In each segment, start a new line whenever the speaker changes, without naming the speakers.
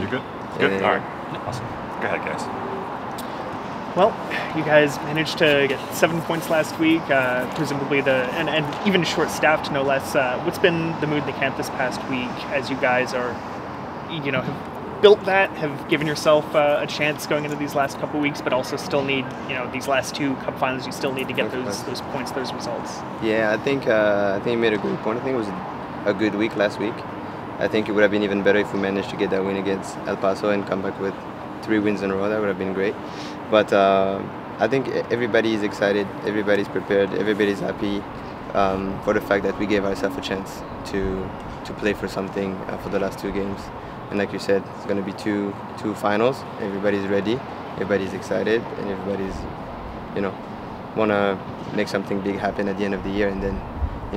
You're good? Good? All right. Awesome. Go ahead, guys.
Well, you guys managed to get 7 points last week, presumably and even short-staffed, no less. What's been the mood in the camp this past week as you guys are, have built that, have given yourself a chance going into these last couple weeks, but also still need, these last 2 cup finals, you still need to get those points, those results.
Yeah, I think you made a good point. I think it was a good week last week. I think it would have been even better if we managed to get that win against El Paso and come back with 3 wins in a row. That would have been great. But I think everybody is excited, everybody's prepared, everybody's happy for the fact that we gave ourselves a chance to play for something for the last 2 games. And like you said, it's going to be two finals. Everybody's ready, everybody's excited, and everybody's, want to make something big happen at the end of the year. And then,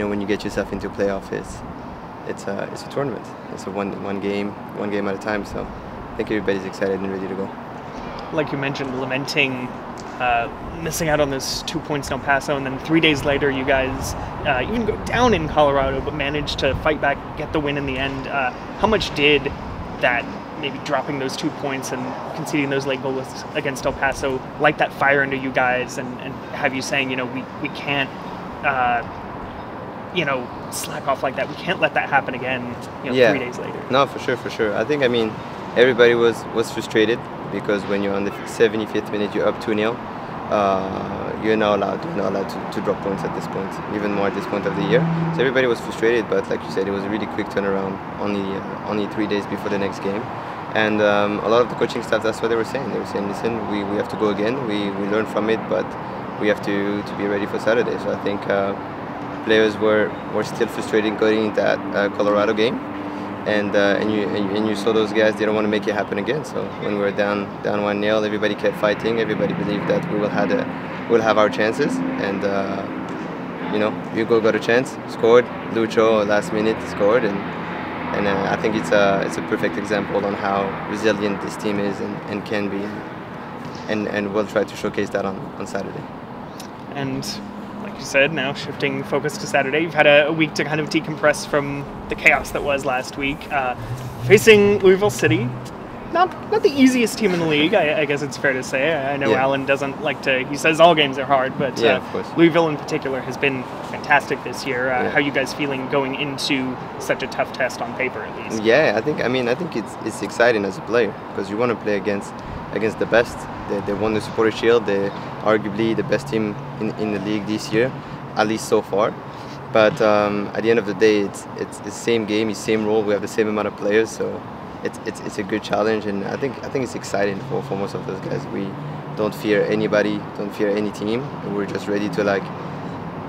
when you get yourself into playoff, it's a tournament. It's a one game at a time. So I think everybody's excited and ready to go.
Like you mentioned, lamenting missing out on those 2 points in El Paso, and then 3 days later you guys even go down in Colorado, but managed to fight back, get the win in the end. How much did that, maybe dropping those 2 points and conceding those late goals against El Paso, light that fire into you guys and have you saying, we can't slack off like that. We can't let that happen again, 3 days later.
No, for sure. I think, everybody was frustrated because when you're on the 75th minute, you're up 2-0. You're not allowed to drop points at this point, even more at this point of the year. So everybody was frustrated, but like you said, it was a really quick turnaround, only 3 days before the next game. And a lot of the coaching staff, that's what they were saying. They were saying, listen, we have to go again. We learned from it, but we have to be ready for Saturday. So I think players were still frustrated going into that Colorado game. And you saw those guys, they don't want to make it happen again. So when we were down 1-0, everybody kept fighting. Everybody believed that we'll have our chances. And Hugo got a chance, scored. Lucho last minute scored, and I think it's a perfect example on how resilient this team is and can be. And we'll try to showcase that on Saturday.
And like you said, now shifting focus to Saturday, you've had a week to kind of decompress from the chaos that was last week. Facing Louisville City, not the easiest team in the league, I guess it's fair to say. I know Alan doesn't like to, he says all games are hard, but
of course.
Louisville in particular has been fantastic this year. How are you guys feeling going into such a tough test on paper, at least?
Yeah, I think it's exciting as a player because you want to play against the best. They won the Supporter Shield. They're arguably the best team in the league this year, at least so far. But at the end of the day, it's the same game, it's the same role. We have the same amount of players, so it's a good challenge, and I think it's exciting for most of those guys. We don't fear anybody, don't fear any team, and we're just ready to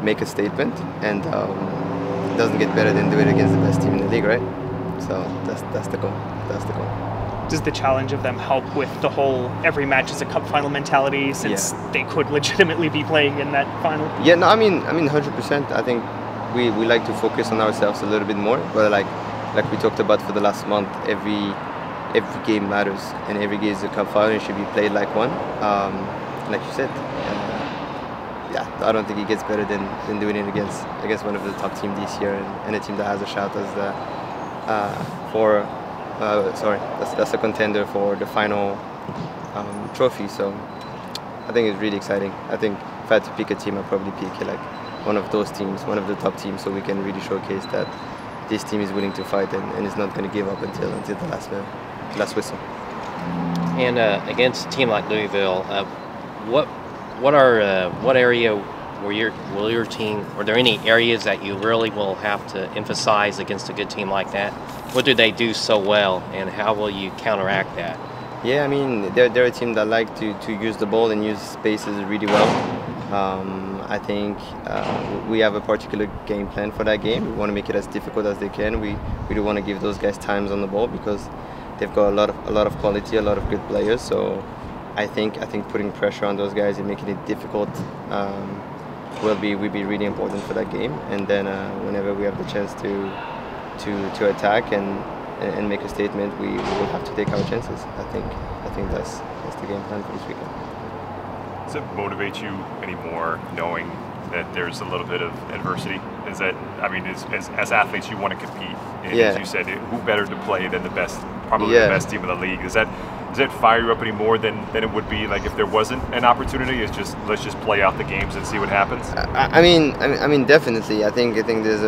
make a statement. And it doesn't get better than do it against the best team in the league, right? So that's the goal. That's the goal.
Does the challenge of them help with the whole every match is a cup final mentality, since they could legitimately be playing in that final?
Yeah, no, 100%. I think we like to focus on ourselves a little bit more, but like we talked about for the last month, every game matters, and every game is a cup final. It should be played like one. Like you said, I don't think it gets better than doing it against one of the top teams this year, and a team that has a shot as that's a contender for the final trophy. So I think it's really exciting. I think if I had to pick a team, I'd probably pick one of those teams, one of the top teams, so we can really showcase that this team is willing to fight and is not going to give up until the last whistle.
And against a team like Louisville, what area will your team? Are there any areas that you really will have to emphasize against a good team like that? What do they do so well, and how will you counteract that?
Yeah, they're a team that like to use the ball and use spaces really well. I think we have a particular game plan for that game. We want to make it as difficult as they can. We really want to give those guys times on the ball because they've got a lot of quality, a lot of good players. So I think putting pressure on those guys and making it difficult will be really important for that game. And then whenever we have the chance to attack and make a statement, we will have to take our chances. I think that's the game plan for this weekend.
Does it motivate you anymore knowing that there's a little bit of adversity? Is that, as athletes, you want to compete. And as you said, who better to play than the best probably the best team in the league. Does that fire you up any more than it would be like if there wasn't an opportunity? It's just let's just play out the games and see what happens.
I mean, definitely. I think there's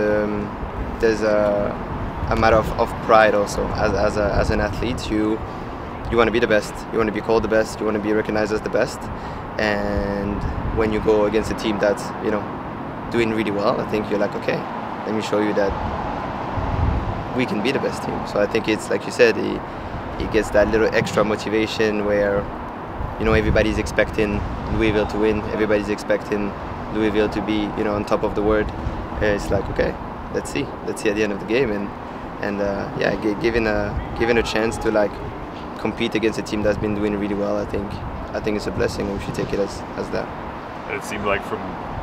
a matter of pride also as an athlete. You want to be the best. You want to be called the best. You want to be recognized as the best. And when you go against a team that's doing really well, I think you're like, okay, let me show you that we can be the best team. So I think it's like you said, it gets that little extra motivation where everybody's expecting Louisville to win. Everybody's expecting Louisville to be on top of the world. It's like, okay, let's see at the end of the game, and given a chance to like compete against a team that's been doing really well, I think it's a blessing, and we should take it as that.
It seemed like from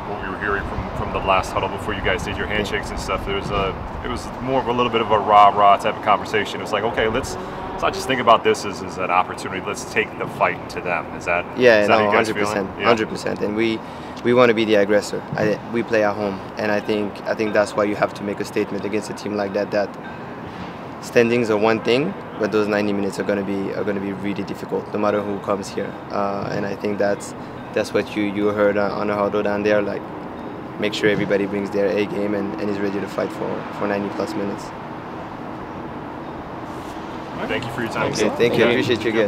what we were hearing from the last huddle before you guys did your handshakes and stuff, it was more of a little bit of a rah-rah type of conversation. It was like, okay, let's not just think about this as an opportunity. Let's take the fight to them. Is that how you guys
100%,
feeling?
100%. And we want to be the aggressor. We play at home, and I think that's why you have to make a statement against a team like that. That standings are one thing, but those 90 minutes are going to be really difficult, no matter who comes here. And I think that's what you heard on the huddle down there. Like, make sure everybody brings their A game and is ready to fight for 90 plus minutes.
Thank you for your time.
Okay, thank you. I appreciate you guys.